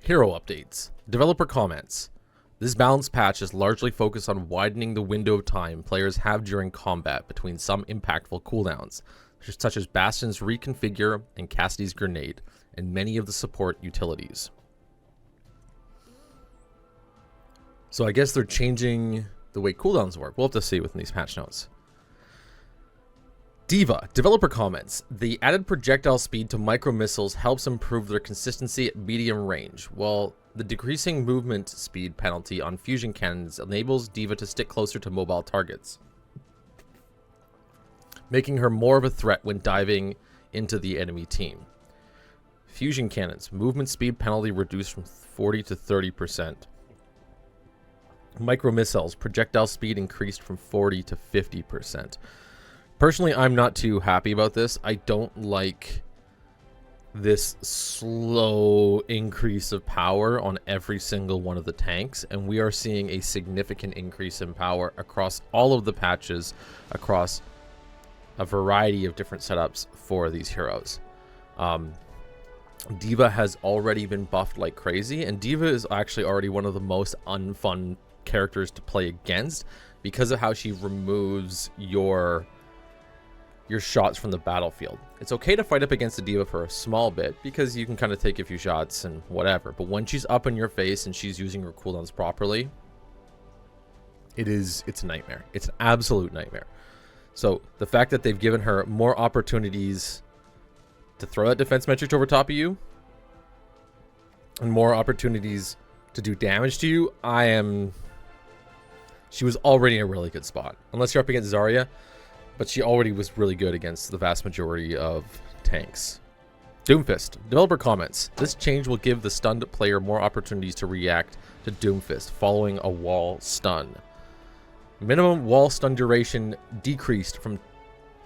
Hero updates. Developer comments. This balance patch is largely focused on widening the window of time players have during combat between some impactful cooldowns, such as Bastion's reconfigure and Cassidy's grenade, and many of the support utilities. So I guess they're changing the way cooldowns work. We'll have to see within these patch notes. Diva. Developer comments. The added projectile speed to micro missiles helps improve their consistency at medium range, while the decreasing movement speed penalty on fusion cannons enables Diva to stick closer to mobile targets, making her more of a threat when diving into the enemy team. Fusion cannons. Movement speed penalty reduced from 40 to 30%. Micro missiles. Projectile speed increased from 40 to 50%. Personally, I'm not too happy about this. I don't like this slow increase of power on every single one of the tanks, and we are seeing a significant increase in power across all of the patches, across a variety of different setups for these heroes. Diva has already been buffed like crazy, and Diva is actually already one of the most unfun characters to play against because of how she removes your shots from the battlefield. It's okay to fight up against the Diva for a small bit because you can kind of take a few shots and whatever, but when she's up in your face and she's using her cooldowns properly, it's a nightmare. It's an absolute nightmare. So the fact that they've given her more opportunities to throw that defense metric over top of you and more opportunities to do damage to you, she was already in a really good spot. Unless you're up against Zarya, but she already was really good against the vast majority of tanks. Doomfist. Developer comments. This change will give the stunned player more opportunities to react to Doomfist following a wall stun. Minimum wall stun duration decreased from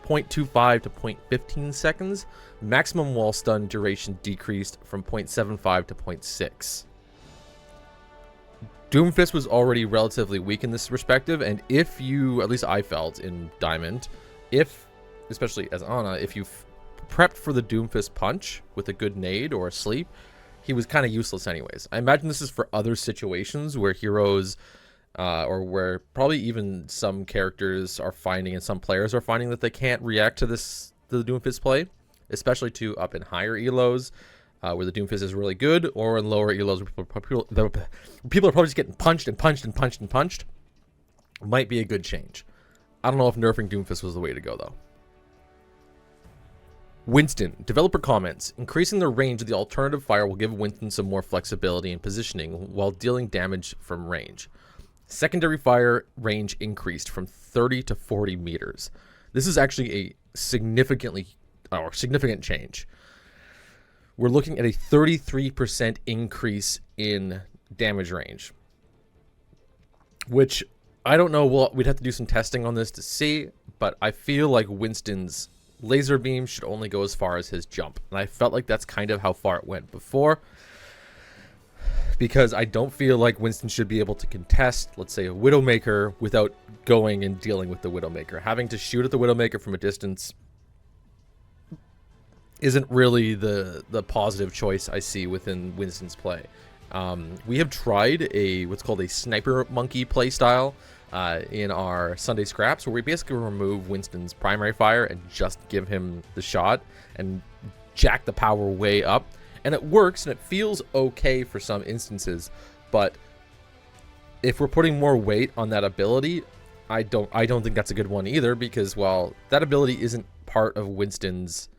0.25 to 0.15 seconds. Maximum wall stun duration decreased from 0.75 to 0.6. Doomfist was already relatively weak in this perspective, and if you, at least I felt in Diamond, especially as Ana, if you prepped for the Doomfist punch with a good nade or a sleep, he was kind of useless anyways. I imagine this is for other situations where heroes, or where probably even some characters are finding, and some players are finding that they can't react to the Doomfist play, especially to up in higher elos, where the Doomfist is really good, or in lower elos where people are probably just getting punched and punched and punched and punched. Might be a good change. I don't know if nerfing Doomfist was the way to go, though. Winston. Developer comments. Increasing the range of the alternative fire will give Winston some more flexibility in positioning while dealing damage from range. Secondary fire range increased from 30 to 40 meters. This is actually a significant change. We're looking at a 33% increase in damage range, which I don't know. We'd have to do some testing on this to see, but I feel like Winston's laser beam should only go as far as his jump. And I felt like that's kind of how far it went before, because I don't feel like Winston should be able to contest, let's say, a Widowmaker without going and dealing with the Widowmaker. Having to shoot at the Widowmaker from a distance isn't really the positive choice I see within Winston's play. We have tried what's called a sniper monkey playstyle in our Sunday scraps, where we basically remove Winston's primary fire and just give him the shot and jack the power way up, and it works and it feels okay for some instances. But if we're putting more weight on that ability, I don't think that's a good one either, because while that ability isn't part of Winston's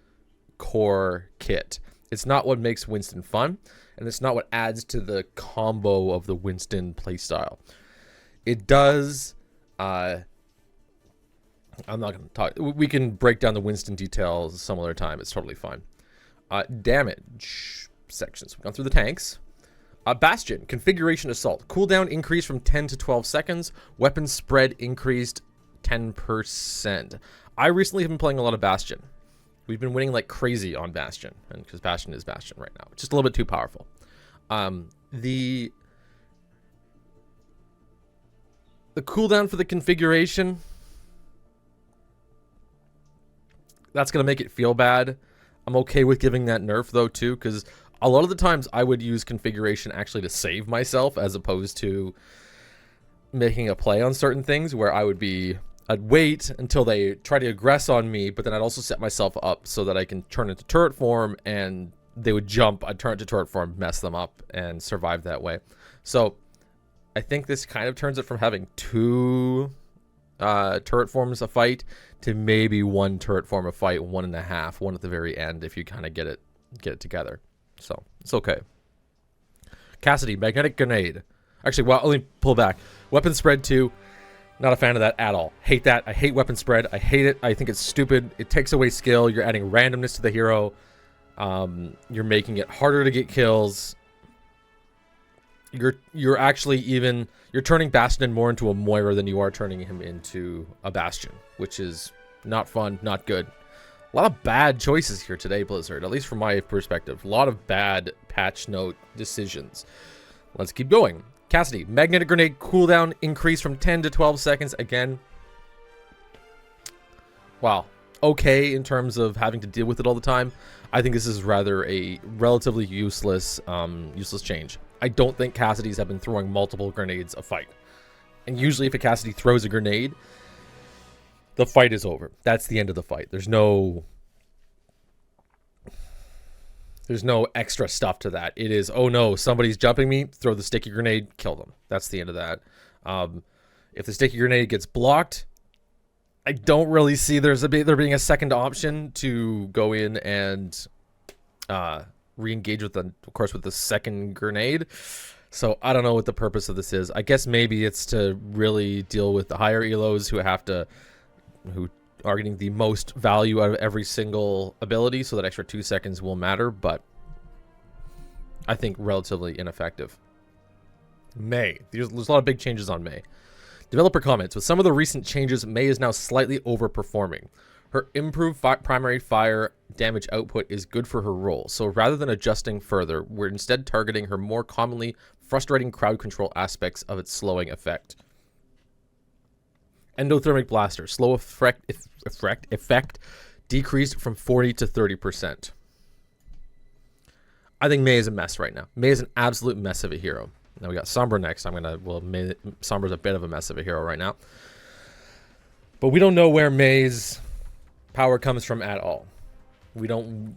core kit, it's not what makes Winston fun, and it's not what adds to the combo of the Winston playstyle. It does. I'm not going to talk. We can break down the Winston details some other time. It's totally fine. Damage sections. We've gone through the tanks. Bastion. Configuration assault. Cooldown increased from 10 to 12 seconds. Weapon spread increased 10%. I recently have been playing a lot of Bastion. We've been winning like crazy on Bastion, and because Bastion is Bastion right now. It's just a little bit too powerful. The cooldown for the configuration, that's going to make it feel bad. I'm okay with giving that nerf, though, too, because A lot of the times I would use configuration actually to save myself as opposed to making a play on certain things where I'd wait until they try to aggress on me, but then I'd also set myself up so that I can turn into turret form and they would jump, I'd turn into turret form, mess them up, and survive that way. So I think this kind of turns it from having 2 turret forms a fight to maybe 1 turret form a fight, 1.5, one at the very end if you kind of get it together. So it's okay. Cassidy, magnetic grenade. Actually, well, let me pull back. Weapon spread 2. Not a fan of that at all. Hate that. I hate weapon spread. I hate it. I think it's stupid. It takes away skill. You're adding randomness to the hero. You're making it harder to get kills. You're actually you're turning Bastion more into a Moira than you are turning him into a Bastion, which is not fun, not good. A lot of bad choices here today, Blizzard, at least from my perspective. A lot of bad patch note decisions. Let's keep going. Cassidy, magnetic grenade cooldown increase from 10 to 12 seconds. Again, wow, okay in terms of having to deal with it all the time. I think this is rather a relatively useless change. I don't think Cassidys have been throwing multiple grenades a fight. And usually if a Cassidy throws a grenade, the fight is over. That's the end of the fight. There's no extra stuff to that. It is, oh no, somebody's jumping me, throw the sticky grenade, kill them. That's the end of that. If the sticky grenade gets blocked, I don't really see there being a second option to go in and re-engage with with the second grenade. So I don't know what the purpose of this is. I guess maybe it's to really deal with the higher elos who are getting the most value out of every single ability, so that extra 2 seconds will matter, but I think relatively ineffective. May. There's a lot of big changes on May. Developer comments, with some of the recent changes, May is now slightly overperforming. Her improved primary fire damage output is good for her role, so rather than adjusting further, we're instead targeting her more commonly frustrating crowd control aspects of its slowing effect. Endothermic blaster, slow effect decreased from 40 to 30%. I think May is a mess right now. May is an absolute mess of a hero. Now we got Sombra next. Sombra's a bit of a mess of a hero right now. But we don't know where May's power comes from at all. We don't,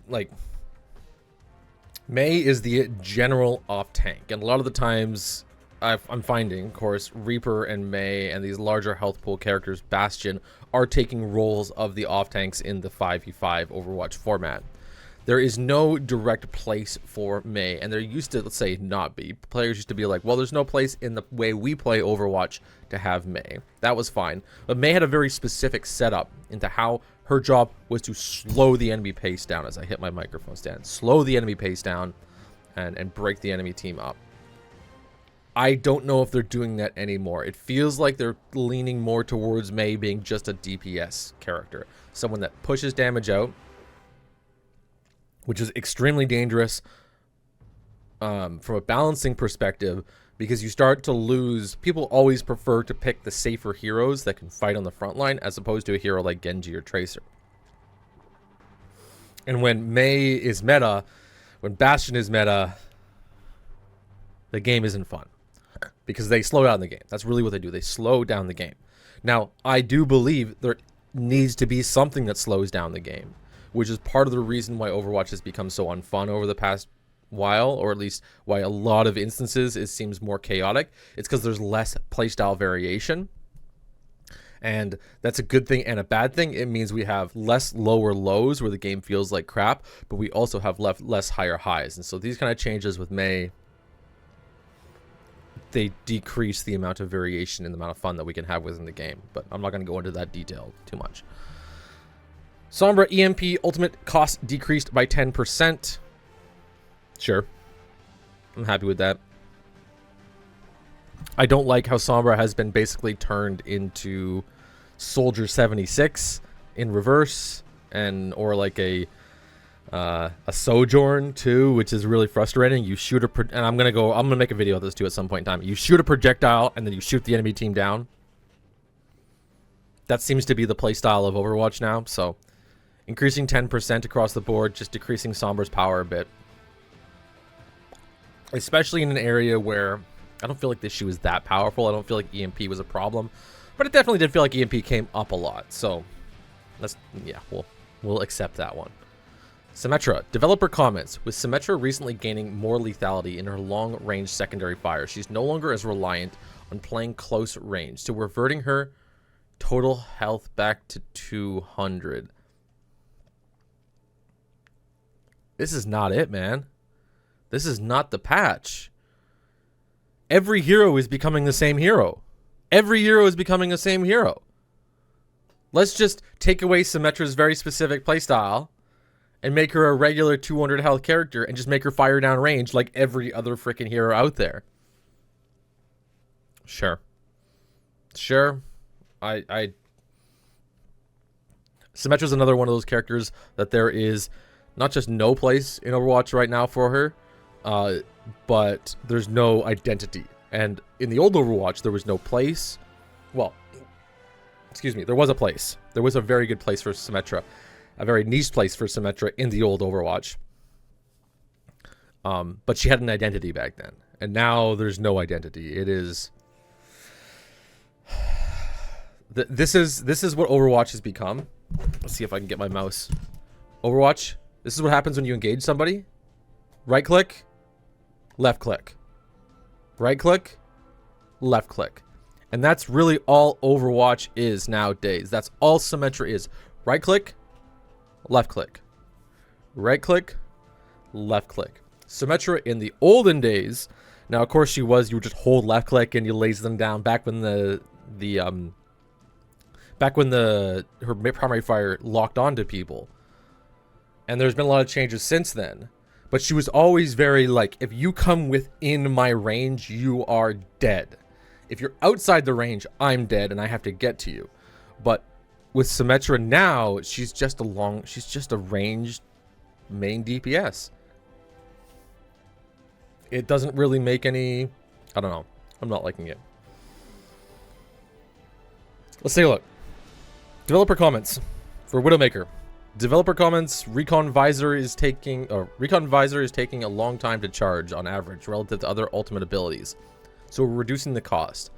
May is the general off tank. And a lot of the times, I'm finding, of course, Reaper and May and these larger health pool characters, Bastion, are taking roles of the off tanks in the 5v5 Overwatch format. There is no direct place for May, and there used to, let's say, not be. Players used to be like, well, there's no place in the way we play Overwatch to have May. That was fine. But May had a very specific setup into how her job was to slow the enemy pace down, as I hit my microphone stand. Slow the enemy pace down and break the enemy team up. I don't know if they're doing that anymore. It feels like they're leaning more towards May being just a DPS character. Someone that pushes damage out, which is extremely dangerous from a balancing perspective, because you start to lose. People always prefer to pick the safer heroes that can fight on the front line as opposed to a hero like Genji or Tracer. And when May is meta, when Bastion is meta, the game isn't fun because they slow down the game. That's really what they do. They slow down the game. Now, I do believe there needs to be something that slows down the game, which is part of the reason why Overwatch has become so unfun over the past while, or at least why a lot of instances it seems more chaotic. It's because there's less playstyle variation. And that's a good thing and a bad thing. It means we have less lower lows where the game feels like crap, but we also have less higher highs. And so these kind of changes with May, they decrease the amount of variation and the amount of fun that we can have within the game. But I'm not going to go into that detail too much. Sombra EMP ultimate cost decreased by 10%. Sure. I'm happy with that. I don't like how Sombra has been basically turned into Soldier 76 in reverse, or like a Sojourn too, which is really frustrating. You shoot and I'm gonna make a video of this too at some point in time. You shoot a projectile and then you shoot the enemy team down. That seems to be the playstyle of Overwatch now. So increasing 10% across the board, just decreasing Sombra's power a bit. especially in an area where I don't feel like this shoe is that powerful. I don't feel like EMP was a problem, but it definitely did feel like EMP came up a lot. So that's, yeah, we'll accept that one. Symmetra. Developer comments, with Symmetra recently gaining more lethality in her long-range secondary fire, she's no longer as reliant on playing close range, so reverting her total health back to 200. This is not it, man. This is not the patch. Every hero is becoming the same hero. Every hero is becoming the same hero. Let's just take away Symmetra's very specific playstyle and make her a regular 200 health character and just make her fire down range like every other freaking hero out there. Sure. Symmetra's another one of those characters that there is not just no place in Overwatch right now for her, but there's no identity. And in the old Overwatch, there was no place. Well, excuse me, there was a place. There was a very good place for Symmetra. A very niche place for Symmetra in the old Overwatch. But she had an identity back then. And now there's no identity. It is... This is what Overwatch has become. Let's see if I can get my mouse. Overwatch, this is what happens when you engage somebody. Right click, left click. Right click, left click. And that's really all Overwatch is nowadays. That's all Symmetra is. Right click, left click. Right click, left click. Symmetra in the olden days, now of course you would just hold left click and you laser them down back when her primary fire locked onto people. And there's been a lot of changes since then. But she was always very like, if you come within my range, you are dead. If you're outside the range, I'm dead and I have to get to you. But with Symmetra now, she's just a ranged main DPS. It doesn't really make any, I don't know. I'm not liking it. Let's take a look. Developer comments for Widowmaker. Developer comments: Recon Visor is taking a long time to charge on average relative to other ultimate abilities, so we're reducing the cost.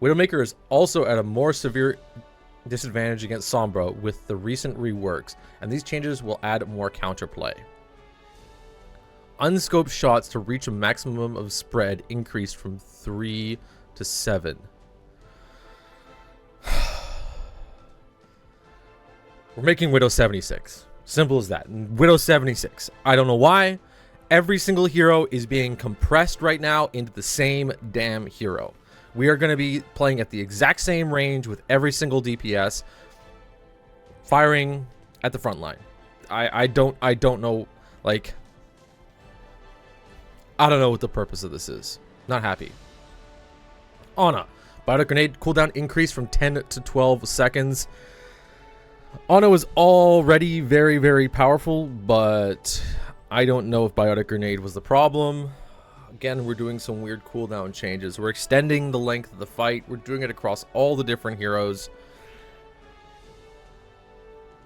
Widowmaker is also at a more severe disadvantage against Sombra with the recent reworks, and these changes will add more counterplay. Unscoped shots to reach a maximum of spread increased from 3 to 7. We're making Widow 76. Simple as that. Widow 76. I don't know why. Every single hero is being compressed right now into the same damn hero. We are going to be playing at the exact same range with every single DPS, firing at the front line. I don't know, like, I don't know what the purpose of this is. Not happy. Ana. Biotic Grenade cooldown increase from 10 to 12 seconds. Ana is already very, very powerful, but I don't know if Biotic Grenade was the problem. Again, we're doing some weird cooldown changes. We're extending the length of the fight. We're doing it across all the different heroes.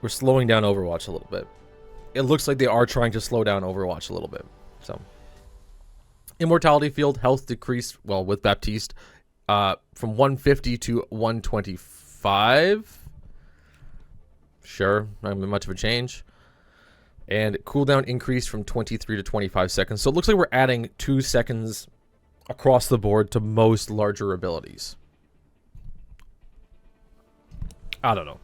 We're slowing down Overwatch a little bit. It looks like they are trying to slow down Overwatch a little bit. So, Immortality Field health decreased, well, with Baptiste, from 150 to 125. Sure, not much of a change. And cooldown increased from 23 to 25 seconds. So it looks like we're adding 2 seconds across the board to most larger abilities. I don't know.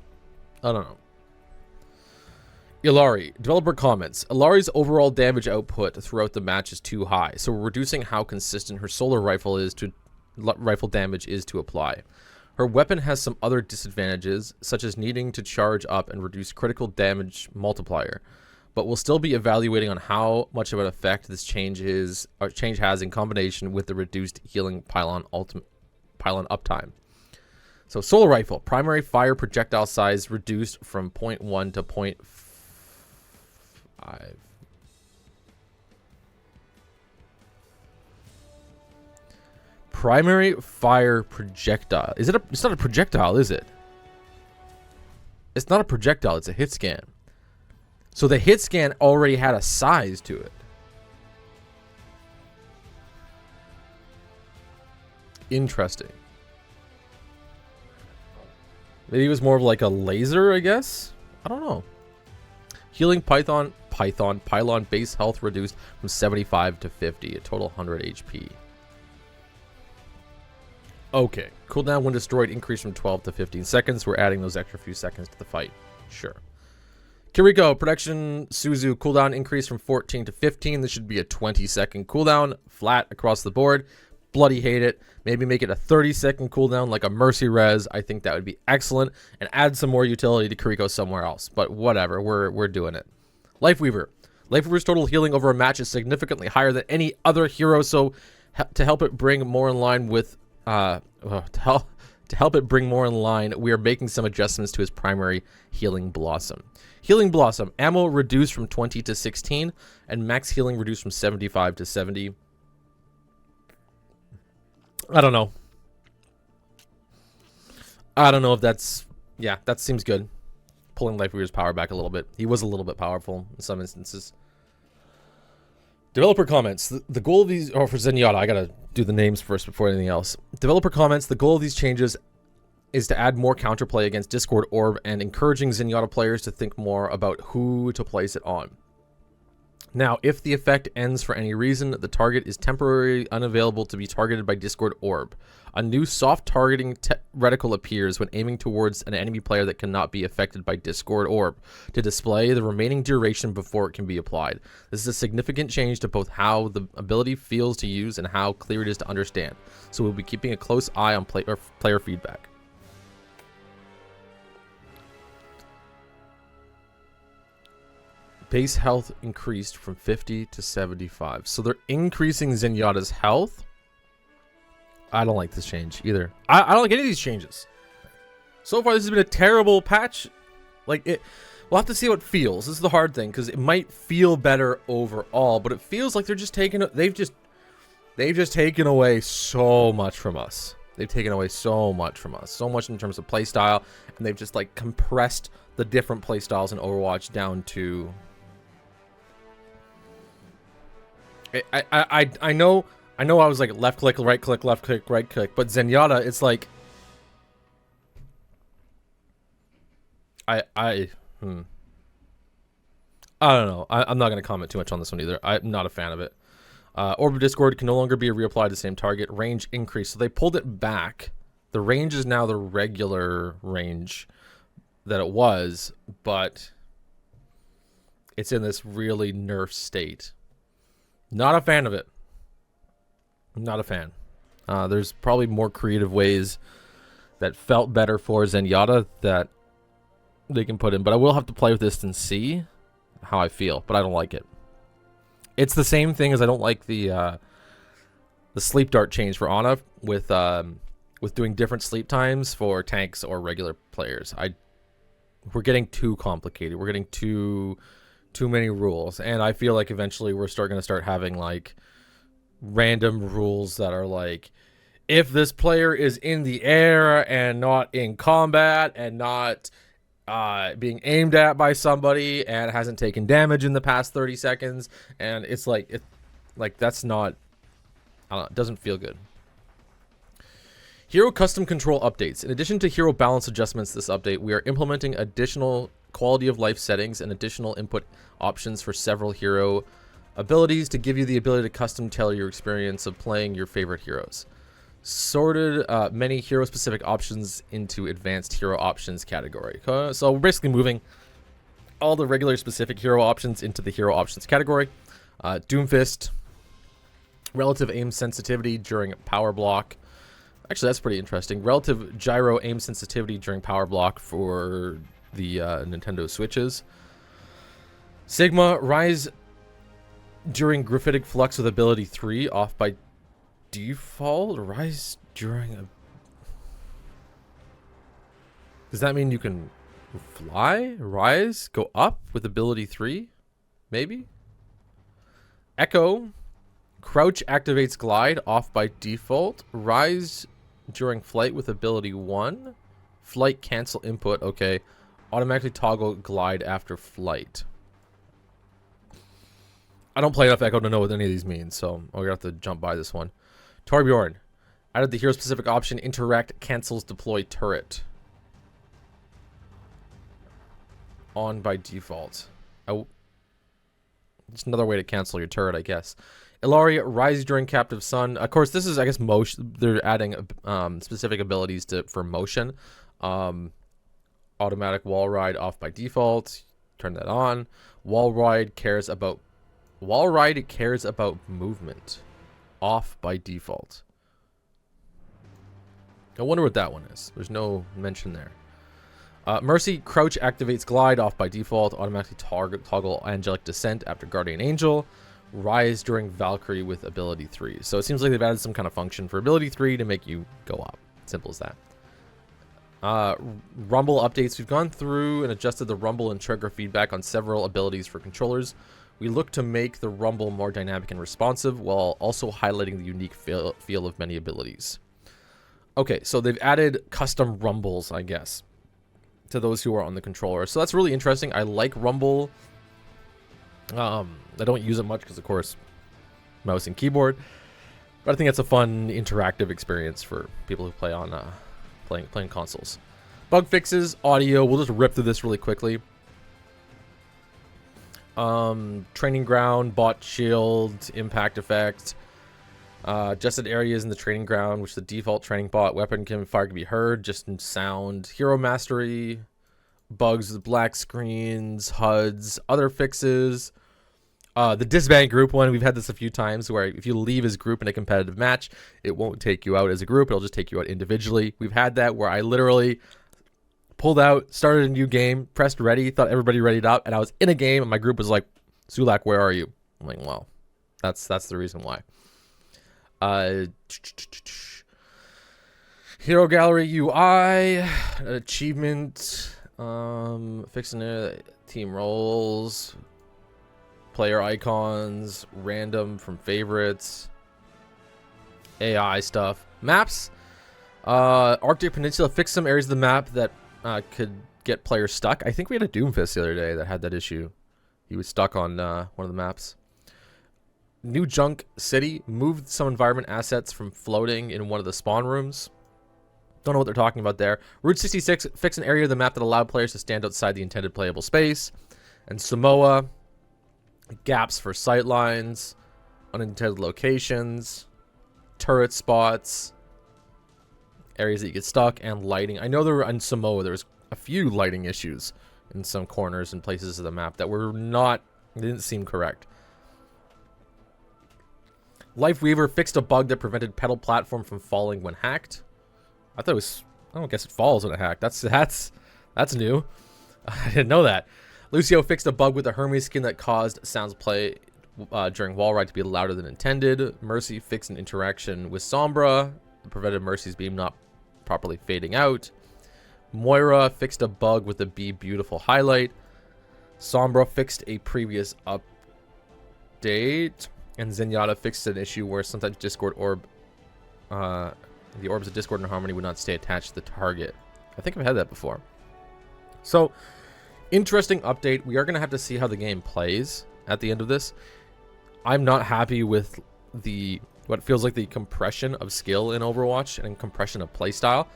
Illari. Developer comments. Illari's overall damage output throughout the match is too high, so we're reducing how consistent her solar rifle damage is to apply. Her weapon has some other disadvantages, such as needing to charge up and reduce critical damage multiplier, but we'll still be evaluating on how much of an effect this change has in combination with the reduced healing pylon uptime. So solar rifle, primary fire projectile size reduced from 0.1 to 0.5. Primary fire projectile. Is it a? It's not a projectile, is it? It's not a projectile. It's a hit scan. So the hit scan already had a size to it. Interesting. Maybe it was more of like a laser, I guess? I don't know. Healing pylon base health reduced from 75 to 50, a total 100 HP. Okay. Cooldown when destroyed increased from 12 to 15 seconds. We're adding those extra few seconds to the fight. Sure. Kiriko, Protection Suzu, cooldown increase from 14 to 15. This should be a 20-second cooldown, flat across the board. Bloody hate it. Maybe make it a 30-second cooldown like a Mercy Res. I think that would be excellent. And add some more utility to Kiriko somewhere else. But whatever, we're doing it. Lifeweaver. Lifeweaver's total healing over a match is significantly higher than any other hero, so to help it bring more in line with... to help it bring more in line, we are making some adjustments to his primary Healing Blossom. Healing Blossom, ammo reduced from 20 to 16, and max healing reduced from 75 to 70. I don't know. I don't know if that's... Yeah, that seems good. Pulling Lifeweaver's power back a little bit. He was a little bit powerful in some instances. Developer comments. The goal of these... Oh, for Zenyatta, I gotta do the names first before anything else. Developer comments. The goal of these changes is to add more counterplay against Discord Orb and encouraging Zenyatta players to think more about who to place it on. Now, if the effect ends for any reason, the target is temporarily unavailable to be targeted by Discord Orb. A new soft targeting reticle appears when aiming towards an enemy player that cannot be affected by Discord Orb to display the remaining duration before it can be applied. This is a significant change to both how the ability feels to use and how clear it is to understand. So we'll be keeping a close eye on player feedback. Base health increased from 50 to 75. So they're increasing Zenyatta's health. I don't like this change either. I don't like any of these changes. So far, this has been a terrible patch. Like it, we'll have to see how it feels. This is the hard thing because it might feel better overall, but it feels like they're just taking. They've just taken away so much from us. They've taken away so much from us. So much in terms of playstyle, and they've just like compressed the different playstyles in Overwatch down to. I know I was like left click, right click, left click, right click, but Zenyatta, it's like I don't know. I'm not gonna comment too much on this one either. I'm not a fan of it. Orb of Discord can no longer be reapplied to the same target. Range increase. So they pulled it back. The range is now the regular range that it was, but it's in this really nerfed state. Not a fan of it. Not a fan. There's probably more creative ways that felt better for Zenyatta that they can put in. But I will have to play with this and see how I feel. But I don't like it. It's the same thing as I don't like the sleep dart change for Ana with doing different sleep times for tanks or regular players. We're getting too complicated. We're getting too many rules, and I feel like eventually we're going to start having like random rules that are like, if this player is in the air and not in combat and not being aimed at by somebody and hasn't taken damage in the past 30 seconds, and it's like that's not, I don't know, it doesn't feel good. Hero custom control updates. In addition to hero balance adjustments this update, we are implementing additional quality of life settings and additional input options for several hero abilities to give you the ability to custom tailor your experience of playing your favorite heroes. Sorted many hero specific options into advanced hero options category. So we're basically moving all the regular specific hero options into the hero options category. Doomfist, relative aim sensitivity during power block. Actually, that's pretty interesting. Relative gyro aim sensitivity during power block for the Nintendo Switches. Sigma, rise during graphitic flux with ability 3 off by default. Rise during a... Does that mean you can fly? Rise? Go up with ability 3? Maybe? Echo, crouch activates glide off by default. Rise during flight with ability 1. Flight cancel input. Okay. Automatically toggle glide after flight. I don't play enough Echo to know what any of these mean, so I'm gonna have to jump by this one. Torbjorn, Added the hero-specific option, interact, cancels, deploy turret. On by default. Oh. Just another way to cancel your turret, I guess. Ilaria, rise during captive sun. Of course, this is, I guess, motion. They're adding specific abilities for motion. Automatic wall ride off by default. Turn that on. Wall ride cares about movement. Off by default. I wonder what that one is. There's no mention there. Mercy, crouch activates glide off by default. Automatically toggle angelic descent after guardian angel. Rise during Valkyrie with ability 3. So it seems like they've added some kind of function for ability 3 to make you go up. Simple as that. Rumble updates. We've gone through and adjusted the rumble and trigger feedback on several abilities for controllers. We look to make the rumble more dynamic and responsive while also highlighting the unique feel of many abilities. Okay, so they've added custom rumbles, I guess, to those who are on the controller. So that's really interesting. I like rumble. I don't use it much because, of course, mouse and keyboard. But I think it's a fun interactive experience for people who play on playing consoles. Bug fixes, audio. We'll just rip through this really quickly. Training ground, bot shield, impact effect. Adjusted areas in the training ground, which the default training bot weapon fire can be heard just in sound. Hero mastery, bugs with black screens, HUDs, other fixes. The disband group one, we've had this a few times where if you leave as group in a competitive match, it won't take you out as a group. It'll just take you out individually. We've had that where I literally pulled out, started a new game, pressed ready, thought everybody readied up, and I was in a game and my group was like, Sulak, where are you? I'm like, well, that's the reason why. Hero gallery UI, achievement, fixing it, team roles, player icons, random from favorites, AI stuff, maps. Arctic Peninsula fixed some areas of the map that could get players stuck. I think we had a Doomfist the other day that had that issue. He was stuck on one of the maps. New Junk City moved some environment assets from floating in one of the spawn rooms. Don't know what they're talking about there. Route 66 fixed an area of the map that allowed players to stand outside the intended playable space. And Samoa, gaps for sightlines, unintended locations, turret spots, areas that you get stuck, and lighting. I know there were, in Samoa, there was a few lighting issues in some corners and places of the map that were not, didn't seem correct. Life Weaver fixed a bug that prevented pedal platform from falling when hacked. I thought it was, I don't guess it falls when it hacked. That's new. I didn't know that. Lucio fixed a bug with the Hermes skin that caused sounds play during wall ride to be louder than intended. Mercy fixed an interaction with Sombra that prevented Mercy's beam not properly fading out. Moira fixed a bug with the Be Beautiful highlight. Sombra fixed a previous update. And Zenyatta fixed an issue where sometimes Discord orb, the orbs of Discord and Harmony would not stay attached to the target. I think I've had that before. So, interesting update. We are going to have to see how the game plays at the end of this. I'm not happy with what feels like the compression of skill in Overwatch and compression of playstyle,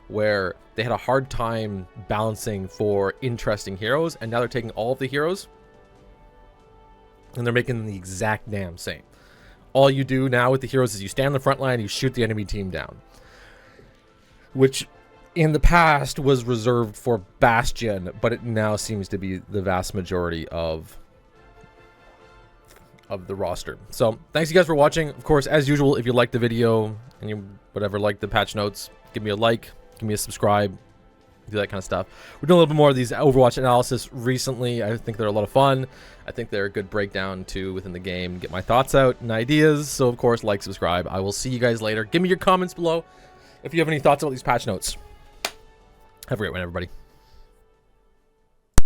where they had a hard time balancing for interesting heroes, and now they're taking all of the heroes and they're making them the exact damn same. All you do now with the heroes is you stand on the front line and you shoot the enemy team down, which in the past was reserved for Bastion, but it now seems to be the vast majority of the roster. So thanks you guys for watching. Of course, as usual, if you liked the video and you like the patch notes, give me a like, give me a subscribe, do that kind of stuff. We're doing a little bit more of these Overwatch analysis recently. I think they're a lot of fun. I think they're a good breakdown too within the game. Get my thoughts out and ideas. So of course, like, subscribe. I will see you guys later. Give me your comments below if you have any thoughts about these patch notes. Have a great one, everybody.